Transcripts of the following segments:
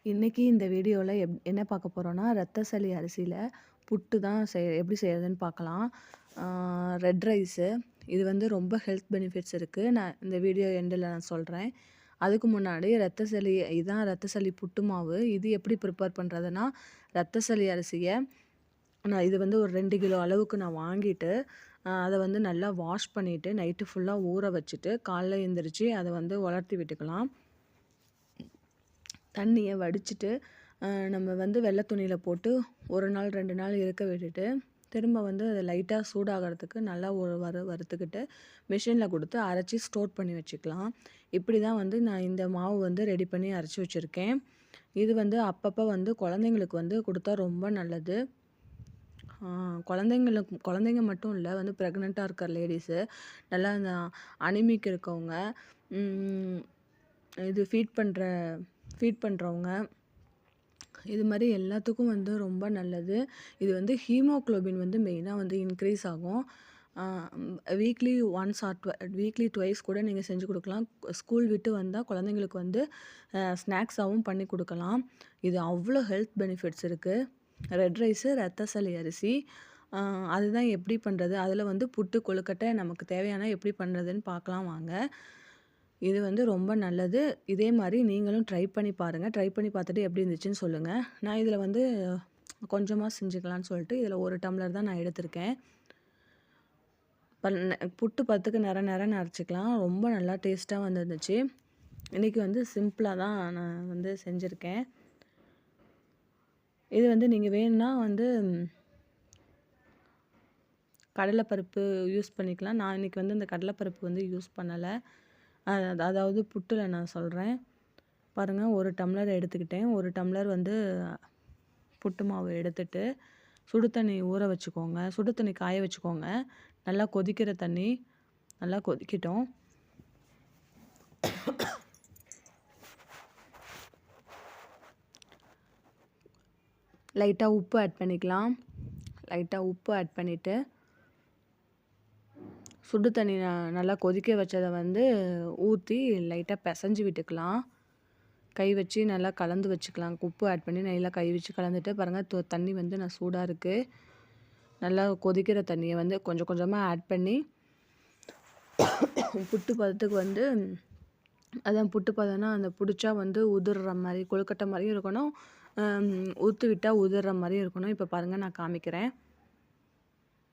இன்னைக்கு இந்த வீடியோல என்ன பார்க்க போறோம்னா, ரத்த சளி அரிசியில புட்டு தான் எப்படி செய்றதுன்னு பார்க்கலாம். ரெட் ரைஸு இது வந்து ரொம்ப ஹெல்த் பெனிஃபிட்ஸ் இருக்கு. நான் இந்த வீடியோ எண்டுல நான் சொல்றேன். அதுக்கு முன்னாடி இதான் ரத்த சளி புட்டு மாவு. இது எப்படி ப்ரிப்பேர் பண்றதுன்னா, ரத்த சளி அரிசிய நான் இது வந்து ஒரு 2 கிலோ அளவுக்கு நான் வாங்கிட்டு, அத வந்து நல்லா வாஷ் பண்ணிட்டு, நைட்டு ஃபுல்லா ஊற வச்சுட்டு, காலைல எந்திரிச்சு அத வந்து உலர்த்தி விட்டுக்கலாம். தண்ணிய வடிச்சுட்டு, நம்ம வந்து வெள்ளை துணியில போட்டு 1 நாள் 2 நாள் இருக்க விட்டுட்டு, திரும்ப வந்து அத லைட்டா சூடாகறதுக்கு நல்லா ஒரு வறுத்துக்கிட்டு, மிஷின்ல குடுத்து அரைச்சு ஸ்டோர் பண்ணி வச்சுக்கலாம். இப்படி தான் வந்து நான் இந்த மாவு வந்து ரெடி பண்ணி அரைச்சு வச்சிருக்கேன். இது வந்து அப்பப்ப வந்து குழந்தைங்களுக்கு வந்து குடுத்தா ரொம்ப நல்லது. ஆ குழந்தைங்க மட்டும் இல்ல, வந்து பிரெக்னன்ட்டா இருக்க லேடீஸு, நல்லா இந்த அனிமிக் இருக்கவங்க, ம் இது ஃபீட் பண்றவங்க, இது மாரி எல்லாத்துக்கும் வந்து ரொம்ப நல்லது. இது வந்து ஹீமோகுளோபின் வந்து மெயினா வந்து இன்க்ரீஸ் ஆகும். ஆ weekly once or weekly twice கூட நீங்க செஞ்சு குடுக்கலாம். ஸ்கூல் விட்டு வந்தா குழந்தைங்களுக்கு வந்து ஸ்நாக்ஸாவும் பண்ணி குடுக்கலாம். இது அவ்ளோ ஹெல்த் பெனிஃபிட்ஸ் இருக்கு. ரெட் ரைஸு, ரத்த சளி அரிசி. ஆ அதுதான் எப்படி பண்றது? அதில வந்து புட்டு, கொழுக்கட்டை நமக்கு தேவையான எப்படி பண்றதுன்னு பார்க்கலாம் வாங்க. இது வந்து ரொம்ப நல்லது. இதே மாரி நீங்களும் ட்ரை பண்ணி பாருங்க. ட்ரை பண்ணி பார்த்துட்டு எப்படி இருந்துச்சுன்னு சொல்லுங்க. நான் இதில வந்து கொஞ்சமா செஞ்சுக்கலான்னு சொல்லிட்டு, இதில 1 டம்ளர் தான் நான் எடுத்திருக்கேன். புட்டு 10க்கு நெறன்னு அரைச்சுக்கலாம். ரொம்ப நல்லா டேஸ்ட்டா வந்துருந்துச்சு. இன்னைக்கு வந்து சிம்பிளா தான் நான் வந்து செஞ்சிருக்கேன். இது வந்து நீங்க வேணும்னா வந்து கடலைப்பருப்பு யூஸ் பண்ணிக்கலாம். நான் இன்னைக்கு வந்து இந்த கடலைப்பருப்பு வந்து யூஸ் பண்ணல. அதாவது புட்டுல நான் சொல்றேன். பாருங்க, 1 டம்ளர் எடுத்துக்கிட்டேன். 1 டம்ளர் வந்து புட்டு மாவு எடுத்துட்டு, சுடு தண்ணி ஊற வச்சுக்கோங்க. சுடு தண்ணி காய வச்சுக்கோங்க. நல்லா கொதிக்கிற தண்ணி நல்லா கொதிக்கட்டும். லைட்டா உப்பு ஆட் பண்ணிக்கலாம். லைட்டா உப்பு ஆட் பண்ணிட்டு, சுடு தண்ணி நல்லா கொதிக்க வச்சத வந்து ஊத்தி லைட்டா பெசஞ்சு விட்டுக்கலாம். கை வச்சு நல்லா கலந்து வச்சுக்கலாம். உப்பு ஆட் பண்ணி நல்லா கை வச்சு கலந்துட்டு பாருங்க, தண்ணி வந்து சூடா இருக்கு. நல்லா கொதிக்கிற தண்ணிய வந்து கொஞ்சம் கொஞ்சமா ஆட் பண்ணி, புட்டு பதத்துக்கு வந்து அதான் புட்டு பதம்னா அந்த புடிச்சா வந்து உதிர்ற மாரி, கொழுக்கட்டை மாரியும் இருக்கணும். ஊத்தி விட்டா உதிர்ற மாரியும் இருக்கணும். இப்ப பாருங்க, நான் காமிக்கிறேன்.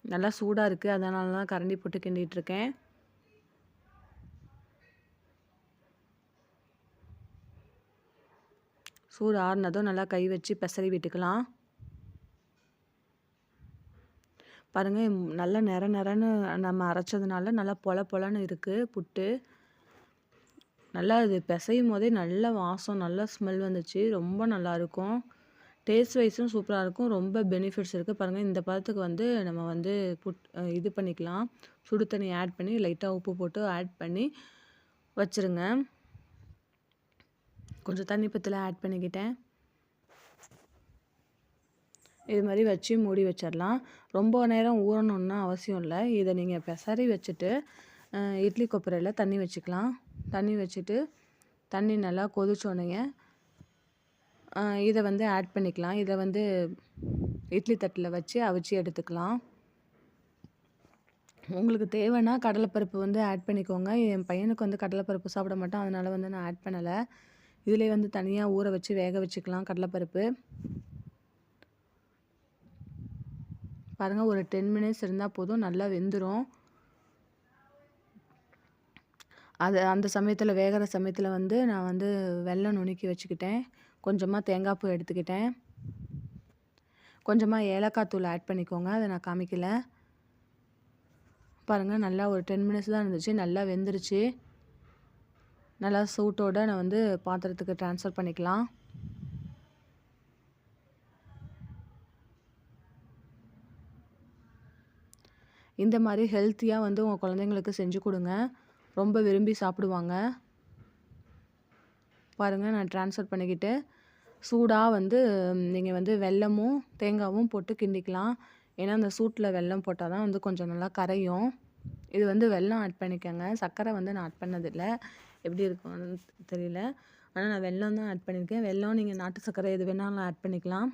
நல்லா சூடா இருக்கு. அதனால தான் கரண்டி போட்டு கிண்டிட்டு இருக்கேன். சூடு ஆறுனதும் நல்லா கை வச்சு பெசறி விட்டுக்கலாம். பாருங்க, நல்லா நெறன்னு நம்ம அரைச்சதுனால நல்லா பொல பொலன்னு இருக்கு புட்டு. நல்லா இது பெசையும் போதே நல்ல வாசம், நல்ல ஸ்மெல் வந்துச்சு. ரொம்ப நல்லாயிருக்கும். டேஸ்ட் வைஸும் சூப்பரா இருக்கும். ரொம்ப பெனிஃபிட்ஸ் இருக்கு. பாருங்க, இந்த பதத்துக்கு வந்து நம்ம வந்து இது பண்ணிக்கலாம். சுடு தண்ணி ஆட் பண்ணி லைட்டா உப்பு போட்டு ஆட் பண்ணி வச்சுருங்க. கொஞ்சம் தண்ணி பத்தல ஆட் பண்ணிக்கிட்டேன். இது மாரி வச்சு மூடி வச்சிடலாம். ரொம்ப நேரம் ஊறணும்னு அவசியம் இல்ல. இத நீங்க பெசறி வச்சுட்டு, இட்லி கொப்பரையில தண்ணி வச்சுக்கலாம். தண்ணி வச்சுட்டு, தண்ணி நல்லா கொதிச்சோனயே இத வந்து ஆட் பண்ணிக்கலாம். இத வந்து இட்லி தட்டுல வச்சு அவிச்சு எடுத்துக்கலாம். உங்களுக்கு தேவைன்னா கடலைப்பருப்பு வந்து ஆட் பண்ணிக்கோங்க. என் பையனுக்கு வந்து கடலைப்பருப்பு சாப்பிட மாட்டான். அதனால வந்து நான் ஆட் பண்ணல. இதிலேயே வந்து தனியா ஊற வச்சு வேக வச்சுக்கலாம் கடலைப்பருப்பு. பாருங்க, ஒரு 10 மினிட்ஸ் இருந்தா போதும், நல்லா வெந்துரும். அந்த சமயத்துல வேகுற சமயத்துல வந்து நான் வந்து வெல்லம் நுணுக்கி வச்சுக்கிட்டேன். கொஞ்சமா தேங்காய் பூ எடுத்துக்கிட்டேன். கொஞ்சமா ஏலக்காய் தூள் ஆட் பண்ணிக்கோங்க. அத நான் காமிக்கல. பாருங்க, நல்லா ஒரு 10 மினிட்ஸ் தான் இருந்துச்சு. நல்லா வெந்துருச்சு. நல்லா சூட்டோட நான் வந்து பாத்திரத்துக்கு ட்ரான்ஸ்ஃபர் பண்ணிக்கலாம். இந்த மாதிரி ஹெல்த்தியா வந்து உங்க குழந்தைங்களுக்கு செஞ்சு கொடுங்க. ரொம்ப விரும்பி சாப்பிடுவாங்க. பாருங்க, நான் ட்ரான்ஸ்ஃபர் பண்ணிக்கிட்டு சூடா வந்து நீங்க வந்து வெல்லமும் தேங்காவும் போட்டு கிண்டிக்கலாம். ஏன்னா அந்த சூட்டில் வெல்லம் போட்டால் தான் வந்து கொஞ்சம் நல்லா கரையும். இது வந்து வெல்லம் ஆட் பண்ணிக்கோங்க. சர்க்கரை வந்து நான் ஆட் பண்ணதில்லை. எப்படி இருக்கும்னு தெரியல. ஆனால் நான் வெல்லம் தான் ஆட் பண்ணியிருக்கேன். வெல்லம் நீங்கள் நாட்டு சர்க்கரை எது வேணாலும் ஆட் பண்ணிக்கலாம்.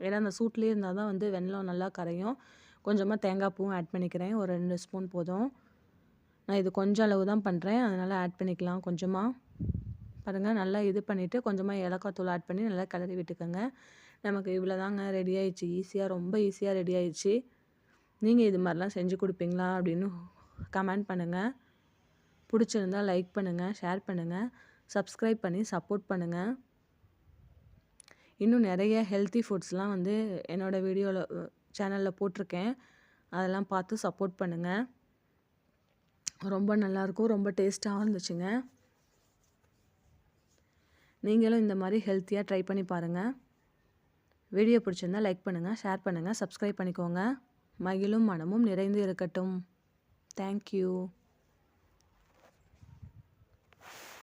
ஏன்னா அந்த சூட்லேயே இருந்தால் தான் வந்து வெல்லம் நல்லா கரையும். கொஞ்சமாக தேங்காய் பூவும் ஆட் பண்ணிக்கிறேன். ஒரு 2 ஸ்பூன் போதும். நான் இது கொஞ்சம் அளவு தான் பண்ணுறேன், அதனால் ஆட் பண்ணிக்கலாம் கொஞ்சமாக. பாருங்கள், நல்லா இது பண்ணிவிட்டு கொஞ்சமாக ஏலக்காய் தூள் ஆட் பண்ணி நல்லா கிளறி விட்டுக்கோங்க. நமக்கு இவ்வளோ தாங்க, ரெடி ஆயிடுச்சு. ரொம்ப ஈஸியாக ரெடி ஆயிடுச்சு. நீங்கள் இது மாதிரிலாம் செஞ்சு கொடுப்பீங்களா அப்படின்னு கமெண்ட் பண்ணுங்கள். பிடிச்சிருந்தால் லைக் பண்ணுங்கள், ஷேர் பண்ணுங்கள், சப்ஸ்கிரைப் பண்ணி சப்போர்ட் பண்ணுங்கள். இன்னும் நிறைய ஹெல்த்தி ஃபுட்ஸ்லாம் வந்து என்னோடய வீடியோவில் சேனலில் போட்டிருக்கேன். அதெல்லாம் பார்த்து சப்போர்ட் பண்ணுங்கள். ரொம்ப நல்லாயிருக்கும், ரொம்ப டேஸ்ட்டாகவும் இருந்துச்சுங்க. நீங்களும் இந்த மாதிரி ஹெல்த்தியாக ட்ரை பண்ணி பாருங்கள். வீடியோ பிடிச்சிருந்தால் லைக் பண்ணுங்கள், ஷேர் பண்ணுங்கள், சப்ஸ்கிரைப் பண்ணிக்கோங்க. மகிழும் மனமும் நிறைந்து இருக்கட்டும். தேங்க்யூ.